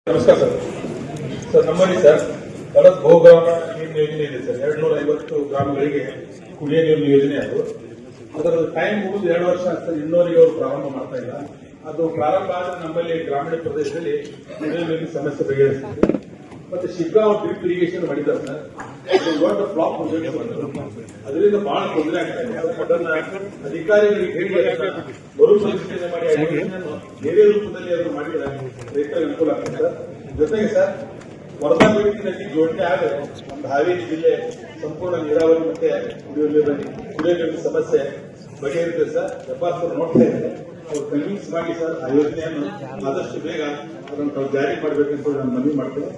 ನಮಸ್ಕಾರ ಸರ್ ನಮ್ಮಲ್ಲಿ ಸರ್ ಕಳೆದ ಬಹುಗ್ರಾಮ ನೀರಿನ ಯೋಜನೆ ಇದೆ ಸರ್ 250 ಗ್ರಾಮಗಳಿಗೆ ಕುಡಿಯುವ ನೀರಿನ ಯೋಜನೆ ಅದರ ಟೈಮ್ ಮುಗಿದು 2 ವರ್ಷ ಸರ್ ಇನ್ನೂರಿಗೆ ಅವರು ಪ್ರಾರಂಭ ಮಾಡ್ತಾ ಇಲ್ಲ. ಅದು ಪ್ರಾರಂಭ ಆದ್ರೆ ನಮ್ಮಲ್ಲಿ ಗ್ರಾಮೀಣ ಪ್ರದೇಶದಲ್ಲಿ ಕುಡಿಯುವ ನೀರಿನ ಸಮಸ್ಯೆ ಬಗೆಹರಿಸಿದೆ. ಮತ್ತೆ ಶಿಗ್ಗಾಂವ್ ಡ್ರಿಪ್ ಇರಿಗೇಷನ್ ಮಾಡಿದ್ದಾರೆ ಸರ್, ಅದು ದೊಡ್ಡ ಫ್ಲಾಪ್ ಅದರಿಂದ ಬಹಳ ತೊಂದರೆ ಆಗ್ತಾ ಇದೆ. ಅದನ್ನ ಅಧಿಕಾರಿಗಳಿಗೆ ಹೇಳಿ ಮರುಪರಿಶೀಲನೆ ಮಾಡಿ ಬೇರೆ ರೂಪದಲ್ಲಿ ಅದನ್ನು ಮಾಡಿದರೆ ರೈತರಿಗೆ ಅನುಕೂಲ ಆಗ್ತದೆ ಸರ್. ಜೊತೆಗೆ ಸರ್ ವರದಾ ಬೆಳಕಿನ ನದಿ ಜೋಡಣೆ ಆದರೆ ಒಂದು ಹಾವೇರಿ ಜಿಲ್ಲೆ ಸಂಪೂರ್ಣ ನೀರಾವರಿ ಮತ್ತೆ ಕುಡಿಯುವ ನೀರಿನ ಸಮಸ್ಯೆ ಬಗೆಹರಿತದೆ ಸರ್. ಹೆಬ್ಬಾರ್ ನೋಡ್ತಾ ಇದ್ದಾರೆ, ಅವ್ರು ಕನ್ವಿನ್ಸ್ ಮಾಡಿ ಸರ್ ಆ ಯೋಜನೆಯನ್ನು ಆದಷ್ಟು ಬೇಗ ಅದನ್ನು ತಾವು ಜಾರಿ ಮಾಡಬೇಕಂತ ನಾನು ಮನವಿ ಮಾಡ್ತೇನೆ.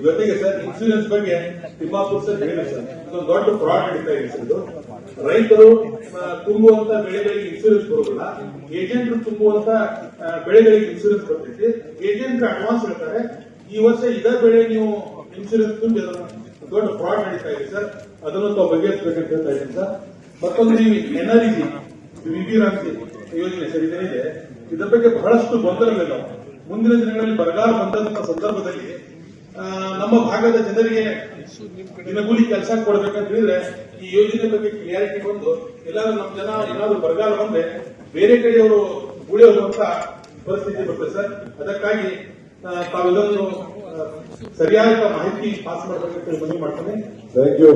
ಜೊತೆಗೆ ಸರ್ ಇನ್ಸೂರೆನ್ಸ್ ಬಗ್ಗೆ ತಿಮ್ಮಾಪುರ್ ಸರ್ ಹೇಳಿದೆ ಸರ್, ಇದೊಂದು ದೊಡ್ಡ ಫ್ರಾಡ್ ನಡೀತಾ ಇದೆ ಸರ್. ಇದು ರೈತರು ತುಂಬುವಂತ ಬೆಳೆಗಳಿಗೆ ಇನ್ಸೂರೆನ್ಸ್ ಬರೋದಿಲ್ಲ, ಏಜೆಂಟರು ತುಂಬುವಂತ ಬೆಳೆಗಳಿಗೆ ಇನ್ಸೂರೆನ್ಸ್ ಬರ್ತೈತಿ. ಏಜೆಂಟ್ ಅಡ್ವಾನ್ಸ್ ಹೇಳ್ತಾರೆ, ಈ ವರ್ಷ ಇದೇ ಬೆಳೆ ನೀವು ಇನ್ಸೂರೆನ್ಸ್ ತುಂಬಿ ದೊಡ್ಡ ಫ್ರಾಡ್ ನಡೀತಾ ಇದೆ ಸರ್. ಅದನ್ನು ತಾವು ಬಗೆಹರಿಸಬೇಕಂತ ಹೇಳ್ತಾ ಇದ್ದೀನಿ ಸರ್. ಮತ್ತೊಂದು ನೀವು NREG ವಿಬಿ ಯೋಜನೆ ಸರ್ ಇದೇನಿದೆ, ಇದರ ಬಗ್ಗೆ ಬಹಳಷ್ಟು ಗೊಂದಲಗಳಿಲ್ಲ. ಮುಂದಿನ ದಿನಗಳಲ್ಲಿ ಬರಗಾಲ ಬಂದಂತಹ ಸಂದರ್ಭದಲ್ಲಿ ನಮ್ಮ ಭಾಗದ ಜನರಿಗೆ ದಿನಗೂಲಿ ಕೆಲಸ ಕೊಡಬೇಕಂತ ಹೇಳಿದ್ರೆ ಈ ಯೋಜನೆ ಬಗ್ಗೆ ಕ್ಲಿಯಾರಿಟಿ ಬಂದು ಎಲ್ಲಾದ್ರೂ ನಮ್ಮ ಜನ ಏನಾದ್ರು ಬರಗಾಲ ಬಂದ್ರೆ ಬೇರೆ ಕಡೆ ಅವರು ಗುಳಿ ಹೋಗುವಂತ ಪರಿಸ್ಥಿತಿ ಬರ್ತದೆ ಸರ್. ಅದಕ್ಕಾಗಿ ತಾವೆಲ್ಲರೂ ಸರಿಯಾದ ಮಾಹಿತಿ ಪಾಸ್ ಮಾಡಬೇಕಂತ ಮನವಿ ಮಾಡ್ತೇನೆ. Thank you.